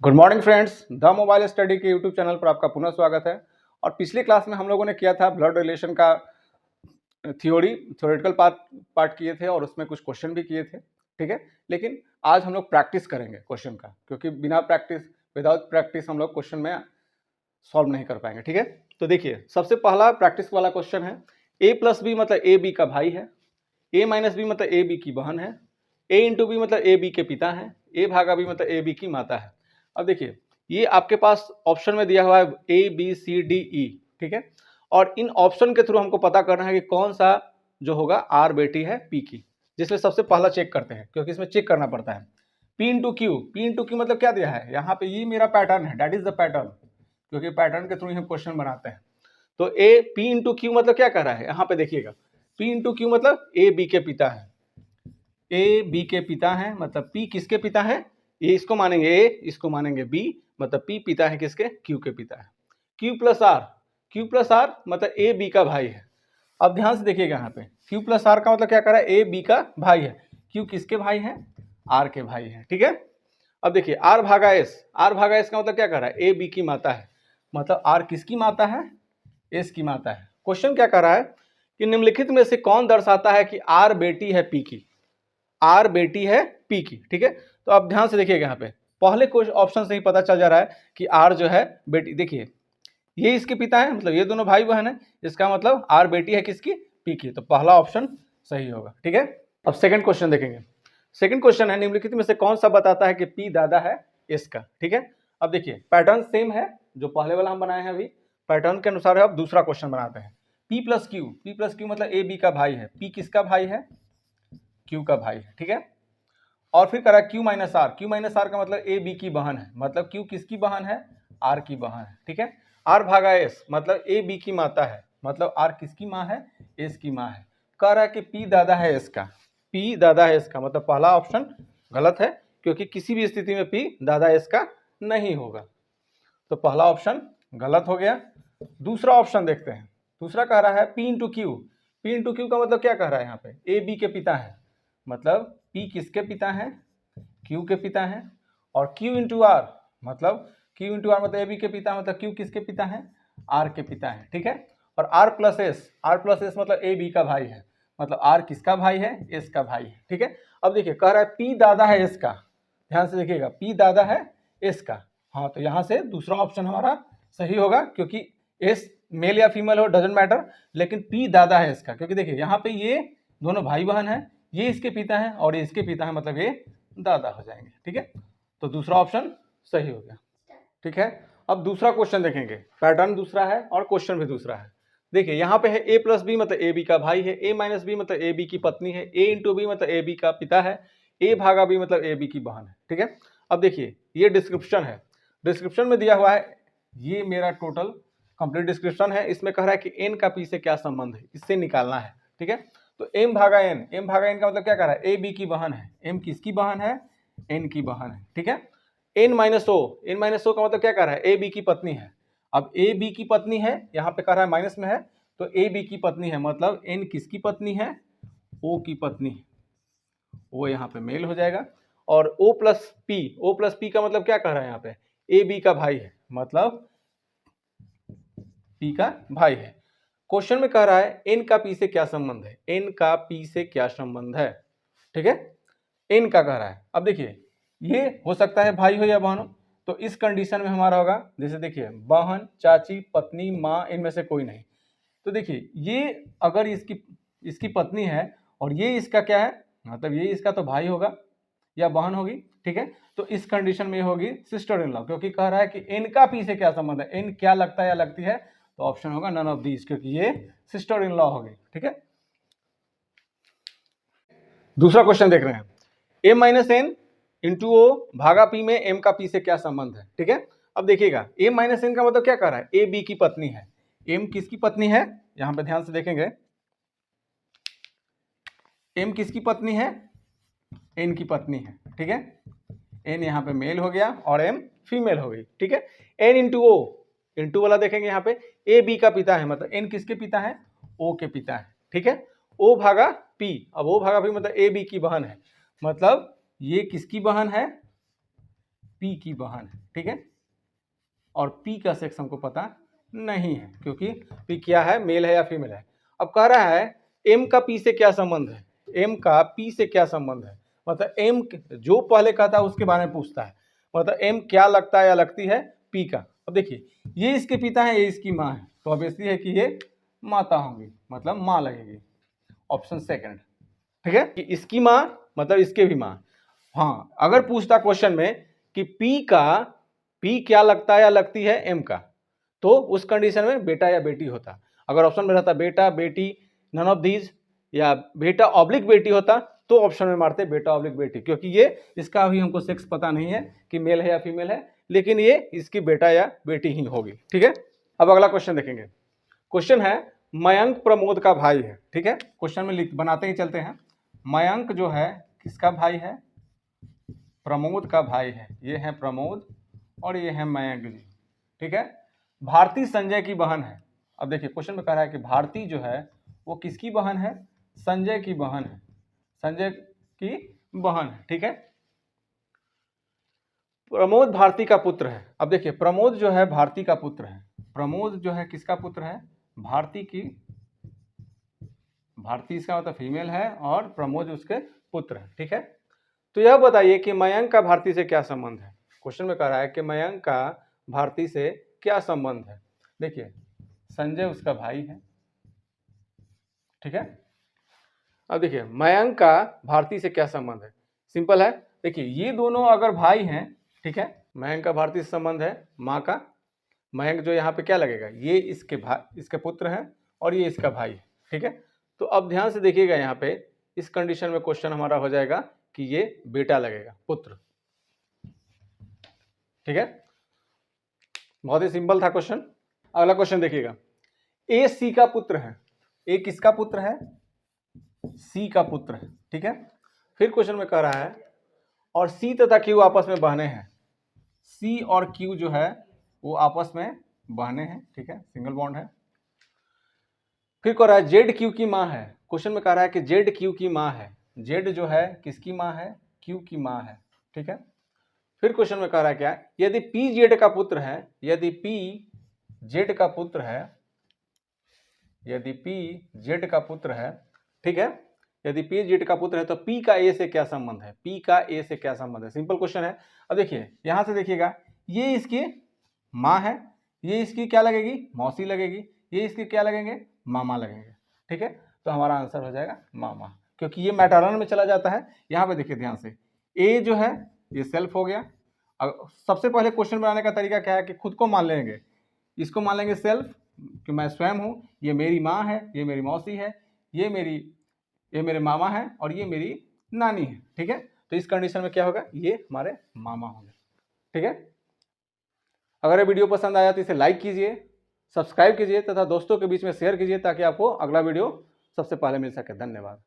Good morning friends, the mobile study के YouTube channel पर आपका पुनः स्वागत है। और पिछली क्लास में हम लोगों ने किया था ब्लड रिलेशन का थ्योरेटिकल पार्ट किए थे और उसमें कुछ क्वेश्चन भी किए थे, ठीक है। लेकिन आज हम लोग प्रैक्टिस करेंगे क्वेश्चन का, क्योंकि बिना प्रैक्टिस विदाउट प्रैक्टिस हम लोग क्वेश्चन में सॉल्व नहीं कर पाएंगे, ठीक है। तो देखिए, सबसे पहला प्रैक्टिस वाला क्वेश्चन है, ए प्लस बी मतलब ए बी का भाई है, ए माइनस बी मतलब ए बी की बहन है, ए इंटू बी मतलब ए बी के पिता है, ए भागा बी मतलब ए बी की माता है। अब देखिए, ये आपके पास ऑप्शन में दिया हुआ है A B C D E, ठीक है। और इन ऑप्शन के थ्रू हमको पता करना है कि कौन सा जो होगा आर बेटी है पी की, जिसमें सबसे पहला चेक करते हैं, क्योंकि इसमें चेक करना पड़ता है। पी इंटू क्यू मतलब क्या दिया है यहाँ पे, ये मेरा पैटर्न है, दैट इज द पैटर्न, क्योंकि पैटर्न के थ्रू ही हम क्वेश्चन बनाते हैं। तो ए पी इंटू क्यू मतलब क्या कर रहा है, यहाँ पे देखिएगा, पी इंटू क्यू मतलब ए बी के पिता है, ए बी के पिता है, मतलब पी किसके पिता है, ये इसको मानेंगे ए, इसको मानेंगे बी, मतलब पी पिता है किसके, क्यू के पिता है। क्यू प्लस आर मतलब ए बी का भाई है। अब ध्यान से देखिएगा यहाँ पे, क्यू प्लस आर का मतलब क्या कर रहा है, ए बी का भाई है, क्यू किसके भाई है, आर के भाई है, ठीक है। अब देखिए आर भागा एस का मतलब क्या कर रहा है, ए बी की माता है, मतलब आर किसकी माता है, एस की माता है। क्वेश्चन क्या कर रहा है कि निम्नलिखित में से कौन दर्शाता है कि आर बेटी है पी की, आर बेटी है पी की, ठीक है। तो आप ध्यान से देखिएगा, यहाँ पे पहले कुछ ऑप्शन से ही पता चल जा रहा है कि आर जो है बेटी, देखिए ये इसके पिता है, मतलब ये दोनों भाई बहन है, इसका मतलब आर बेटी है किसकी, पी की, तो पहला ऑप्शन सही होगा, ठीक है। अब सेकंड क्वेश्चन देखेंगे। सेकंड क्वेश्चन है, निम्नलिखित में से कौन सा बताता है कि पी दादा है एस का, ठीक है। अब देखिए पैटर्न सेम है जो पहले वाला हम बनाए हैं, अभी पैटर्न के अनुसार अब दूसरा क्वेश्चन बनाते हैं। पी प्लस क्यू मतलब ए बी का भाई है, पी किसका भाई है, क्यू का भाई है, ठीक है। और फिर करा क्यू माइनस आर का मतलब ए बी की बहन है, मतलब क्यू किसकी बहन है, आर की बहन है, ठीक है। आर भागा एस मतलब ए बी की माता है, मतलब आर किसकी माँ है, एस की माँ है। कह रहा है कि पी दादा है एस का, पी दादा है एस का, मतलब पहला ऑप्शन गलत है, क्योंकि किसी भी स्थिति में पी दादा एस का नहीं होगा, तो पहला ऑप्शन गलत हो गया। दूसरा ऑप्शन देखते हैं। दूसरा कह रहा है पी इंटू क्यू का मतलब क्या कह रहा है, यहाँ पे ए बी के पिता है, मतलब पी किसके पिता है, क्यू के पिता है। और क्यू इंटू आर मतलब ए बी के पिता, मतलब क्यू किसके पिता है, आर के पिता है, ठीक है। और आर प्लस एस मतलब ए बी का भाई है, मतलब आर किसका भाई है, एस का भाई है, ठीक है। अब देखिए कह रहा है पी दादा है एस का, ध्यान से देखिएगा, पी दादा है एस का, हाँ तो यहाँ से दूसरा ऑप्शन हमारा सही होगा, क्योंकि एस मेल या फीमेल हो डजेंट मैटर, लेकिन पी दादा है इसका, क्योंकि देखिए यहाँ पे ये दोनों भाई बहन है, ये इसके पिता है और ये इसके पिता है, मतलब ये दादा हो जाएंगे, ठीक है। तो दूसरा ऑप्शन सही हो गया, ठीक है। अब दूसरा क्वेश्चन देखेंगे, पैटर्न दूसरा है और क्वेश्चन भी दूसरा है। देखिए यहाँ पे है ए प्लस बी मतलब ए बी का भाई है, ए माइनस बी मतलब ए बी की पत्नी है, ए इंटू बी मतलब ए बी का पिता है, ए भागा बी मतलब ए बी की बहन है, ठीक है। अब देखिए ये डिस्क्रिप्शन है, डिस्क्रिप्शन में दिया हुआ है, ये मेरा टोटल कंप्लीट डिस्क्रिप्शन है। इसमें कह रहा है कि एन का पी से क्या संबंध है, इससे निकालना है, ठीक है। तो एम भागा एन का मतलब क्या कह रहा है, ए बी की बहन है, एम किसकी बहन है, एन की बहन है, ठीक है। एन माइनस ओ का मतलब क्या कह रहा है, ए बी की पत्नी है। अब ए बी की पत्नी है, यहाँ पे कह रहा है माइनस में है, तो ए बी की पत्नी है, मतलब एन किसकी पत्नी है, ओ की पत्नी है, वो यहाँ पे मेल हो जाएगा। और ओ प्लस पी का मतलब क्या कह रहा है, यहाँ पे ए बी का भाई है, मतलब पी का भाई है। क्वेश्चन में कह रहा है एन का पी से क्या संबंध है, एन का पी से क्या संबंध है, ठीक है। एन का कह रहा है। अब देखिए ये हो सकता है भाई हो या बहन हो, तो इस कंडीशन में हमारा होगा, जैसे देखिए बहन, चाची, पत्नी, माँ, इनमें से कोई नहीं। तो देखिए ये अगर इसकी पत्नी है और ये इसका क्या है, मतलब ये इसका तो भाई होगा या बहन होगी, ठीक है। तो इस कंडीशन में होगी सिस्टर इन लॉ, क्योंकि कह रहा है कि एन का पी से क्या संबंध है, एन क्या लगता है या लगती है, तो ऑप्शन होगा नन ऑफ दीज, क्योंकि ये सिस्टर इन लॉ होगी, ठीक है। दूसरा क्वेश्चन देख रहे हैं, ए माइनस एन इंटू ओ भागा पी में एम का पी से क्या संबंध है, ठीक है। अब देखिएगा ए माइनस एन का मतलब क्या कर रहा है, ए बी की पत्नी है, एम किसकी पत्नी है, यहां पे ध्यान से देखेंगे, एम किसकी पत्नी है, एन की पत्नी है, ठीक है। एन यहाँ पे मेल हो गया और एम फीमेल हो गई, ठीक है। एन इंटू ओ, इंटू वाला देखेंगे यहाँ पे, ए बी का पिता है, मतलब एन किसके पिता है, ओ के पिता है, ठीक है। ओ भागा पी, अब ओ भागा पी मतलब ए बी की बहन है, मतलब ये किसकी बहन है, पी की बहन है, ठीक है। और पी का सेक्स हमको पता नहीं है क्योंकि पी क्या है, मेल है या फीमेल है। अब कह रहा है एम का पी से क्या संबंध है, एम का पी से क्या संबंध है, मतलब एम जो पहले कहता है उसके बारे में पूछता है, मतलब एम क्या लगता है या लगती है पी का। अब देखिए ये इसके पिता है, ये इसकी माँ है, तो ऑब्वियसली है कि ये माता होंगी, मतलब माँ लगेगी, ऑप्शन सेकंड, ठीक है। कि इसकी माँ मतलब इसके भी माँ। हाँ, अगर पूछता क्वेश्चन में कि पी क्या लगता है या लगती है एम का, तो उस कंडीशन में बेटा या बेटी होता। अगर ऑप्शन में रहता बेटा बेटी नन ऑफ दीज, या बेटा ऑब्लिक बेटी होता, तो ऑप्शन में मारते बेटा ऑब्लिक बेटी, क्योंकि ये इसका भी हमको सेक्स पता नहीं है कि मेल है या फीमेल है, लेकिन ये इसकी बेटा या बेटी ही होगी, ठीक है। अब अगला क्वेश्चन देखेंगे। क्वेश्चन है मयंक प्रमोद का भाई है, ठीक है। क्वेश्चन में बनाते ही चलते हैं। मयंक जो है किसका भाई है, प्रमोद का भाई है, ये है प्रमोद और ये है मयंक जी, ठीक है। भारती संजय की बहन है। अब देखिए क्वेश्चन में कह रहा है कि भारती जो है वो किसकी बहन है, संजय की बहन है, संजय की बहन है, ठीक है। प्रमोद भारती का पुत्र है। अब देखिए प्रमोद जो है भारती का पुत्र है, प्रमोद जो है किसका पुत्र है, भारती की, भारती इसका मतलब फीमेल है और प्रमोद उसके पुत्र है, ठीक है। तो यह बताइए कि मयंक का भारती से क्या संबंध है। क्वेश्चन में कह रहा है कि मयंक का भारती से क्या संबंध है। देखिए संजय उसका भाई है, ठीक है। अब देखिए मयंक का भारती से क्या संबंध है, सिंपल है। देखिए ये दोनों अगर भाई हैं, ठीक है, मयंक का भारती से संबंध है माँ का, मयंक जो यहाँ पे क्या लगेगा, ये इसके पुत्र हैं और ये इसका भाई है, ठीक है। तो अब ध्यान से देखिएगा यहाँ पे इस कंडीशन में क्वेश्चन हमारा हो जाएगा कि ये बेटा लगेगा, पुत्र, ठीक है। बहुत ही सिंपल था क्वेश्चन। अगला क्वेश्चन देखिएगा। ए सी का पुत्र है, ए किसका पुत्र है, सी का पुत्र है, ठीक है। फिर क्वेश्चन में कह रहा है और सी तथा क्यू आपस में बहने हैं, सी और क्यू जो है वो आपस में बहने हैं, ठीक है, सिंगल बॉन्ड है। फिर कह रहा है जेड क्यू की माँ है। क्वेश्चन में कह रहा है कि जेड क्यू की माँ है, जेड जो है किसकी माँ है, क्यू की माँ है, ठीक है। फिर क्वेश्चन में कह रहा है क्या, यदि पी जेड का पुत्र है, यदि पी जेड का पुत्र है, यदि पी जेड का पुत्र है, ठीक है, यदि पी जेड का पुत्र है तो पी का ए से क्या संबंध है, पी का ए से क्या संबंध है, सिंपल क्वेश्चन है। अब देखिए यहां से देखिएगा ये इसकी माँ है, ये इसकी क्या लगेगी, मौसी लगेगी, ये इसके क्या लगेंगे, मामा लगेंगे, ठीक है। तो हमारा आंसर हो जाएगा मामा, क्योंकि ये मैटरनल में चला जाता है। यहाँ पे देखिए ध्यान से, ए जो है ये सेल्फ हो गया। अब सबसे पहले क्वेश्चन बनाने का तरीका क्या है कि खुद को मान लेंगे, इसको मान लेंगे सेल्फ कि मैं स्वयं हूँ, ये मेरी माँ है, ये मेरी मौसी है, ये मेरे मामा है और ये मेरी नानी है, ठीक है। तो इस कंडीशन में क्या होगा, ये हमारे मामा होंगे, ठीक है। अगर ये वीडियो पसंद आया तो इसे लाइक कीजिए, सब्सक्राइब कीजिए तथा दोस्तों के बीच में शेयर कीजिए ताकि आपको अगला वीडियो सबसे पहले मिल सके। धन्यवाद।